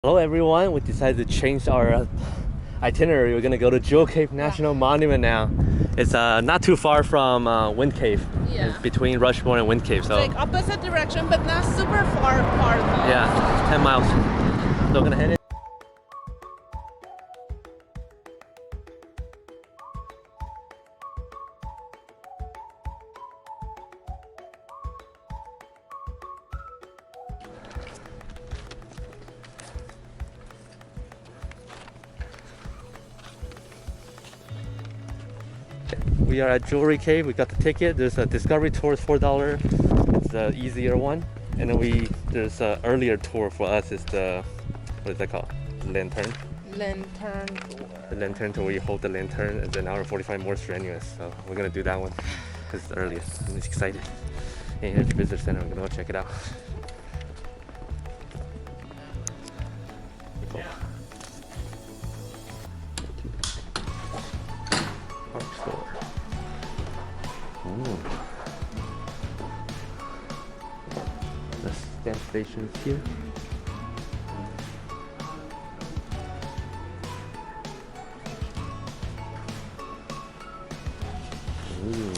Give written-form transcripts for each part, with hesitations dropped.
Hello everyone, we decided to change our itinerary. We're gonna go to Jewel Cave National Monument now. It's not too far from Wind Cave. Yeah. It's between Rushmore and Wind Cave. So it's like opposite direction, but not super far apart. yeah, 10 miles. So we're gonna head in. We are at Jewelry Cave. We got the ticket. There's a discovery tour, it's $4. It's the easier one. And then there's an earlier tour for us. It's the, what is that called? Lantern. Lantern tour. The lantern tour where you hold the lantern. It's an hour and 45 more strenuous. So we're gonna do that one because it's the earliest. I'm excited. And here's the visitor center. We're gonna go check it out. Cool. Park store. Ooh. The stamp station's here. Ooh.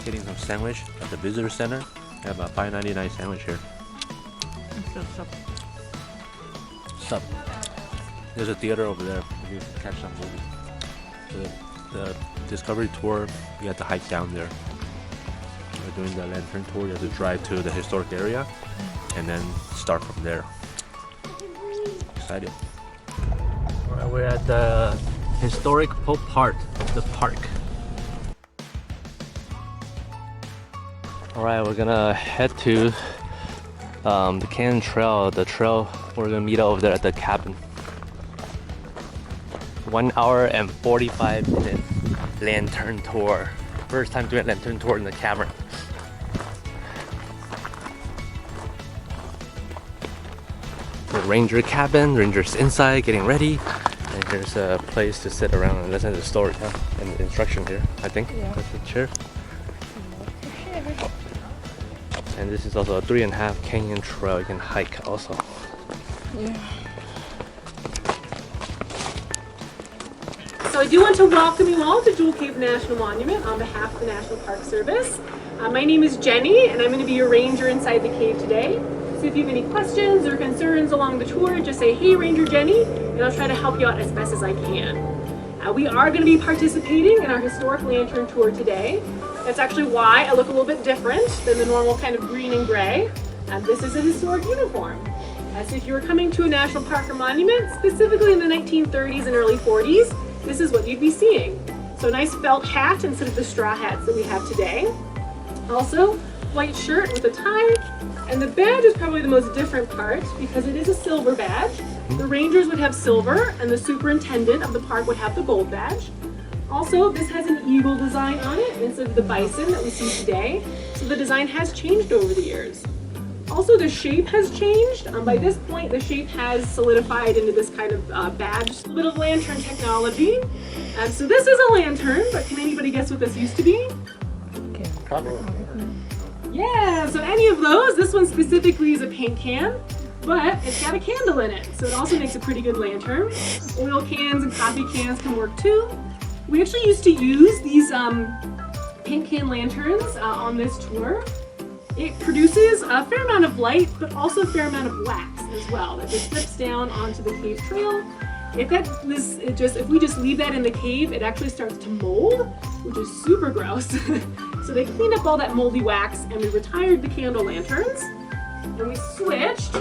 Getting some sandwich at the visitor center. I have a $5.99 sandwich here. Sup. There's a theater over there if you catch some movie. The Discovery tour, you have to hike down there. We're doing the lantern tour. You have to drive to the historic area and then start from there. Excited. Alright, we're at the historic Pope part of the park. Alright, we're gonna head to the Canyon Trail, the trail we're gonna meet over there at the cabin. 1 hour and 45 minutes lantern tour. First time doing a lantern tour in the cavern. The ranger cabin, rangers inside getting ready. And here's a place to sit around and listen to the story and the instruction here, I think. Yeah. That's the chair. And this is also a 3.5 canyon trail you can hike also. Yeah. So I do want to welcome you all to Jewel Cave National Monument on behalf of the National Park Service. My name is Jenny and I'm going to be your ranger inside the cave today. So if you have any questions or concerns along the tour, just say, "Hey, Ranger Jenny," and I'll try to help you out as best as I can. We are going to be participating in our historic lantern tour today. That's actually why I look a little bit different than the normal kind of green and gray. This is a historic uniform. So if you were coming to a national park or monument, specifically in the 1930s and early 40s, this is what you'd be seeing. So a nice felt hat instead of the straw hats that we have today. Also, white shirt with a tie. And the badge is probably the most different part because it is a silver badge. The rangers would have silver and the superintendent of the park would have the gold badge. Also, this has an eagle design on it instead of the bison that we see today. So the design has changed over the years. Also, the shape has changed. By this point, the shape has solidified into this kind of badge. A bit of lantern technology. So this is a lantern, but can anybody guess what this used to be? Probably. Yeah, so any of those. This one specifically is a paint can, but it's got a candle in it. So it also makes a pretty good lantern. Oil cans and coffee cans can work too. We actually used to use these paint can lanterns on this tour. It produces a fair amount of light, but also a fair amount of wax as well that just slips down onto the cave trail. If we just leave that in the cave, it actually starts to mold, which is super gross. So they cleaned up all that moldy wax and we retired the candle lanterns and we switched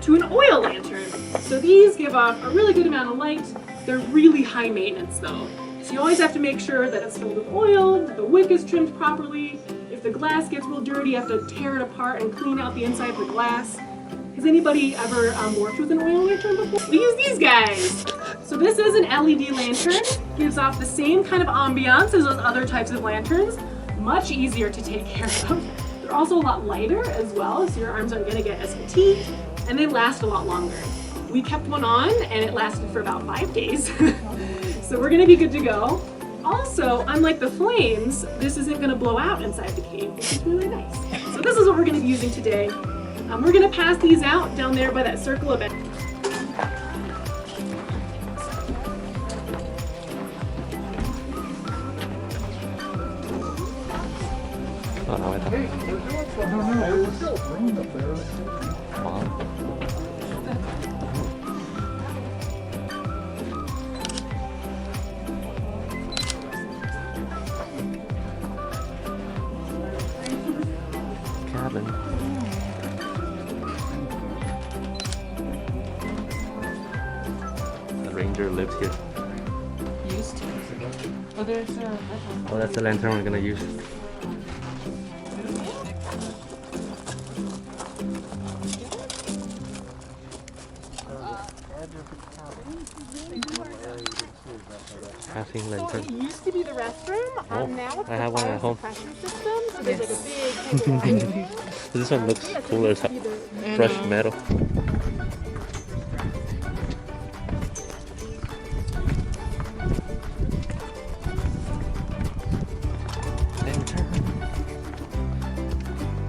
to an oil lantern. So these give off a really good amount of light. They're really high maintenance though. So you always have to make sure that it's filled with oil, the wick is trimmed properly. If the glass gets real dirty, you have to tear it apart and clean out the inside of the glass. Has anybody ever worked with an oil lantern before? We use these guys. So this is an LED lantern. Gives off the same kind of ambiance as those other types of lanterns. Much easier to take care of. They're also a lot lighter as well, so your arms aren't going to get as fatigued, and they last a lot longer. We kept one on and it lasted for about 5 days. So we're going to be good to go. Also, unlike the flames, this isn't going to blow out inside the cave, which is really nice. So this is what we're going to be using today. We're going to pass these out down there by that circle of it. Oh, no, I don't. Cabin. The ranger lives here. Used to. Oh, there's a. Oh, that's the lantern we're gonna use. Passing lantern. It used to be the restroom. Oh, Now it's I have one at home. pressure system. So there's like a big tank of water. This one looks cooler as brushed metal. Lantern.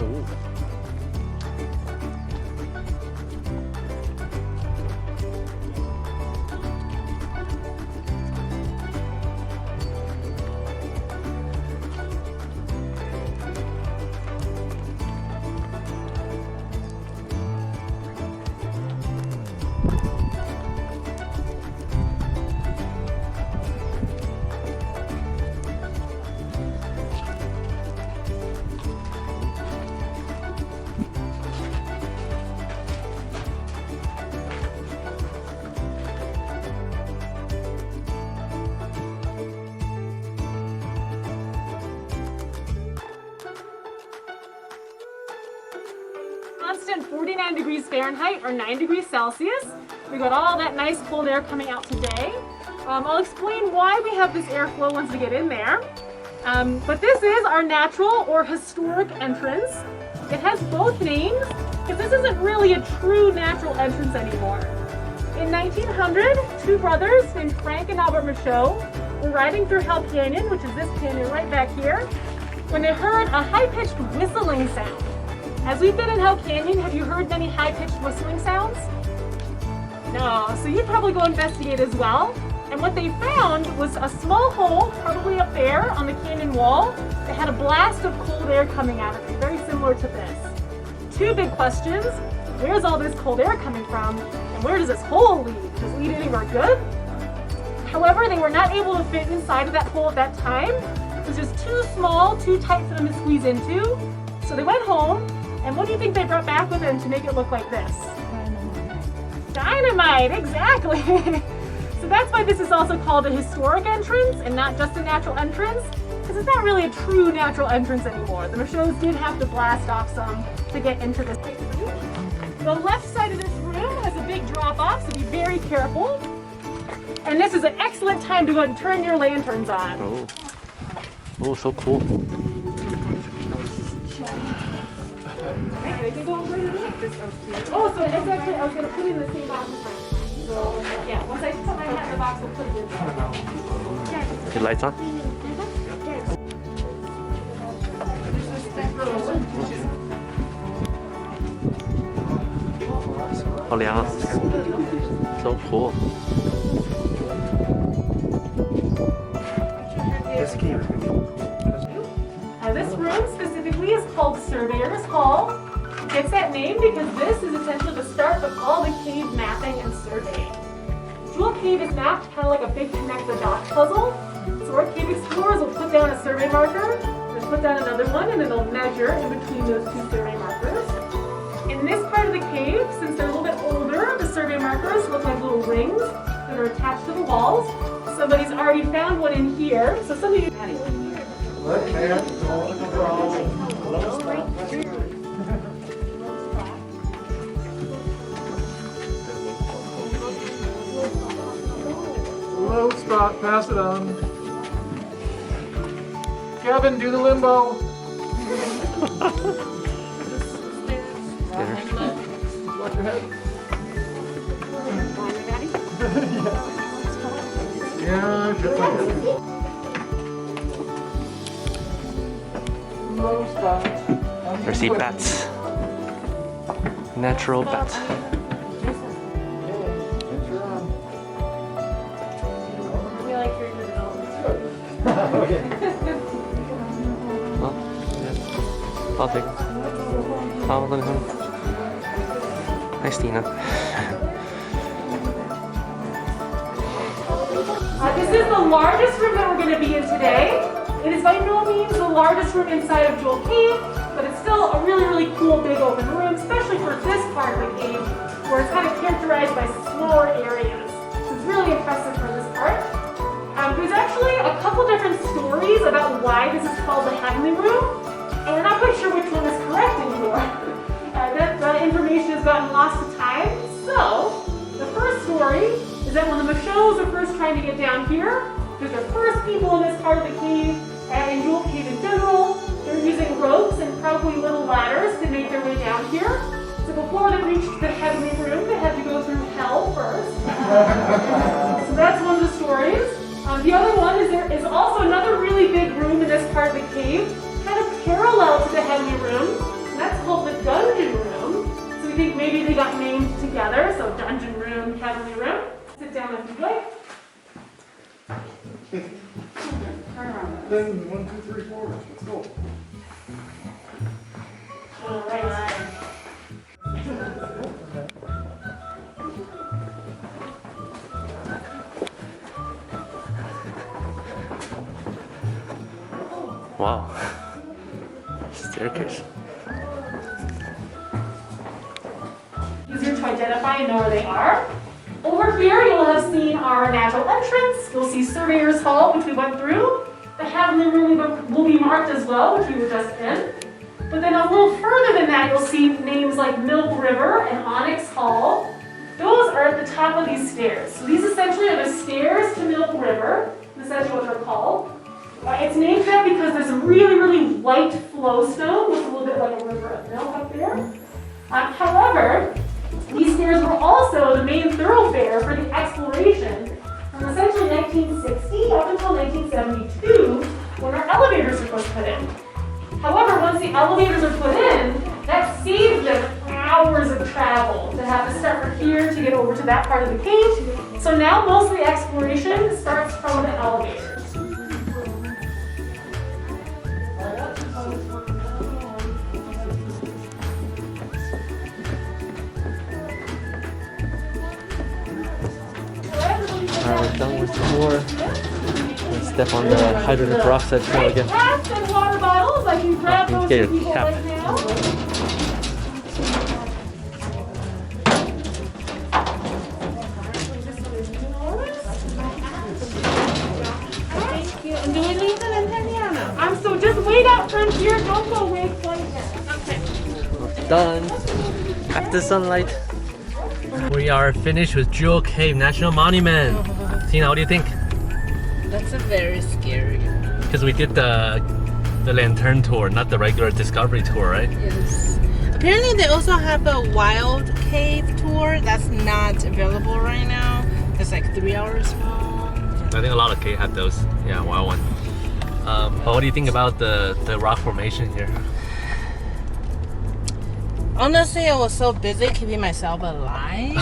Oh. Constant 49 degrees Fahrenheit or 9 degrees Celsius. We got all that nice cold air coming out today. I'll explain why we have this airflow once we get in there. But this is our natural or historic entrance. It has both names because this isn't really a true natural entrance anymore. In 1900, two brothers named Frank and Albert Michaud were riding through Hell Canyon, which is this canyon right back here, when they heard a high-pitched whistling sound. As we've been in Hell Canyon, have you heard many high-pitched whistling sounds? No, so you'd probably go investigate as well. And what they found was a small hole, probably up there on the canyon wall, that had a blast of cold air coming out of it, very similar to this. Two big questions: where's all this cold air coming from, and where does this hole lead? Does it lead anywhere good? However, they were not able to fit inside of that hole at that time. It was just too small, too tight for them to squeeze into. So they went home, and what do you think they brought back with them to make it look like this? Dynamite, exactly. So that's why this is also called a historic entrance and not just a natural entrance, because it's not really a true natural entrance anymore. The Michauds did have to blast off some to get into this. The left side of this room has a big drop off, so be very careful. And this is an excellent time to go and turn your lanterns on. Oh. Oh, so cool. Oh, so it's actually, I was going to put it in the same box. So, yeah, once I put my hat in the box, we'll put it in. Your lights on? Oh, yeah. So cool. This room specifically is called Surveyors Hall. It gets that name because this is essentially the start of all the cave mapping and surveying. Jewel Cave is mapped kind of like a big connect the dots puzzle. So our cave explorers will put down a survey marker, then put down another one, and then they'll measure in between those two survey markers. In this part of the cave, since they're a little bit older, the survey markers look like little rings that are attached to the walls. Somebody's already found one in here, so somebody. spot. Pass it on. Kevin, do the limbo. Watch your head. Yeah, just like it. There's bats. Natural bats. We like hearing the developments. Okay. Well, yeah. I'll take it. I'll let him. Nice, Tina. This is the largest room that we're going to be in today. It is by no means the largest room inside of Jewel Cave, but it's still a really, really cool big open room, especially for this part of the cave, where it's kind of characterized by smaller areas. So it's really impressive for this part. There's actually a couple different stories about why this is called the Heavenly Room, and we're not quite sure which one is correct anymore. That information has gotten lost to time. So, the first story is that when the Michauds are first trying to get down here, because they're first people in this part of the cave, and in Jewel Cave in general, they're using ropes and probably little ladders to make their way down here. So before they reached the Heavenly Room, they had to go through hell first. So that's one of the stories. The other one is there is also another really big room in this part of the cave, kind of parallel to the Heavenly Room, and that's called the Dungeon Room. So we think maybe they got named together, so Dungeon Room, Heavenly Room. Sit down if you'd like. Turn around. Then 1, 2, 3, 4. Let's go. All right. Wow. Staircase. Easier to identify and know where they are. Over here, you'll have seen our natural entrance. You'll see Surveyors Hall, which we went through. The Heavenly Room will be marked as well, which we were just in. But then a little further than that, you'll see names like Milk River and Onyx Hall. Those are at the top of these stairs. So these essentially are the stairs to Milk River, essentially what they're called. It's named that because there's a really, really white flowstone, looks a little bit like a river of milk up there. However, these stairs were also the main thoroughfare for the exploration from essentially 1960 up until 1972, when our elevators were first put in. However, once the elevators are put in, that saves them hours of travel to have to start from here to get over to that part of the cave. So now most of the exploration starts from the elevators. Alright, we're done with the tour. Let's step on the hydrogen peroxide trail again. Caps and water bottles, I can grab those Get for your people cap. right now. Thank you. And do we need an antenna? So just wait out front here, don't go way quite yet. Okay. Done. After sunlight. We are finished with Jewel Cave National Monument. Tina, what do you think? That's a very scary. Because we did the lantern tour, not the regular discovery tour, right? Yes. Apparently they also have a wild cave tour that's not available right now. It's like 3 hours long. I think a lot of cave had those. Yeah, wild one. But what do you think about the rock formation here? Honestly, I was so busy keeping myself alive.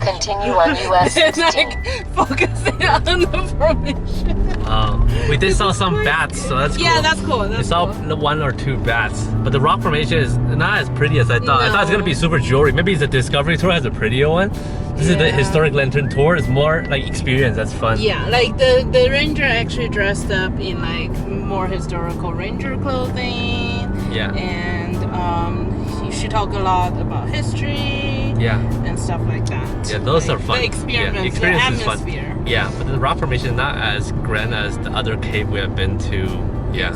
Continue on US and 16. like focusing on the formation. We did saw some bats, so that's cool. Yeah, that's cool. We That's saw cool. 1 or 2 bats, but the rock formation is not as pretty as I thought. I thought it's gonna be super jewelry. Maybe the Discovery Tour has a prettier one. This is the Yeah. Historic Lantern Tour. It's more like experience. That's fun. Yeah, like the ranger actually dressed up in like more historical ranger clothing. Yeah. And she talked a lot about history. Yeah. And stuff like that. Yeah, those Like, are fun. The experiments, Yeah, the experience the is fun. atmosphere. Yeah, but the rock formation is not as grand as the other cave we have been to. Yeah.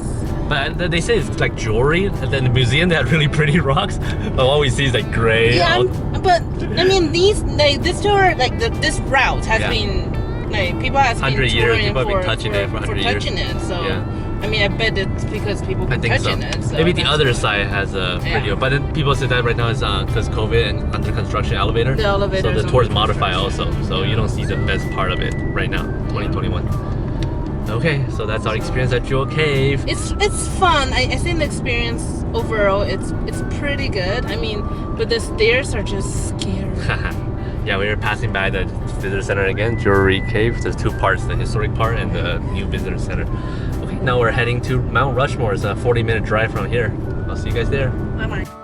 But they say it's like jewelry, and then the museum they have really pretty rocks. But what we see is like gray. Yeah, all- but I mean these like this tour like this route has Yeah. been Like people have been 100 years, touring people have been for touching it for 100 years. touching it. So Yeah. I mean, I bet it's because people I been think so. touching it. So Maybe the that's- other side has a pretty Yeah. but then people say that right now is because COVID and under construction elevator. The elevator So is the under tours modify also. construction. So you don't see the best part of it right now, 2021. Okay, so that's our experience at Jewel Cave. It's fun. I think the experience overall it's pretty good. I mean, but the stairs are just scary. Yeah, we were passing by the visitor center again, Jewelry Cave. There's two parts, the historic part and the new visitor center. Okay, now we're heading to Mount Rushmore. It's a 40-minute drive from here. I'll see you guys there. Bye bye.